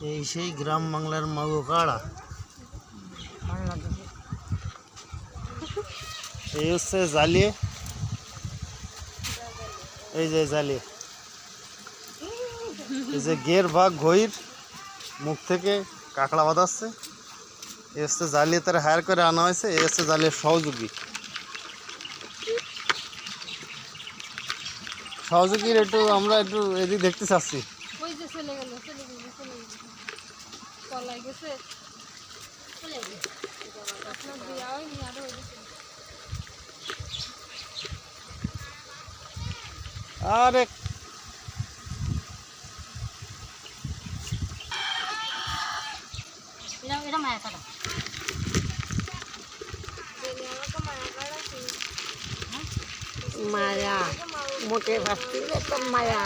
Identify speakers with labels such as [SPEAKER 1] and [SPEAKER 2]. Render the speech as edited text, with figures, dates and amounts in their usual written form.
[SPEAKER 1] এই সেই গ্রাম বাংলার মাগো কাড়া। এই হচ্ছে জালিয়ে, এই যে জালিয়ে, এই যে গের ভাগ ঘইর মুখ থেকে কাঁকড়া বাঁধাচ্ছে। এই হচ্ছে জালিয়ে, তারা হায়ার করে আনা হয়েছে। এই হচ্ছে জালিয়ের সহযোগী। সহযোগীর একটু আমরা একটু এদিক দেখতে চাচ্ছি। আরে
[SPEAKER 2] মায়া মোটে ভাবছি তো মায়া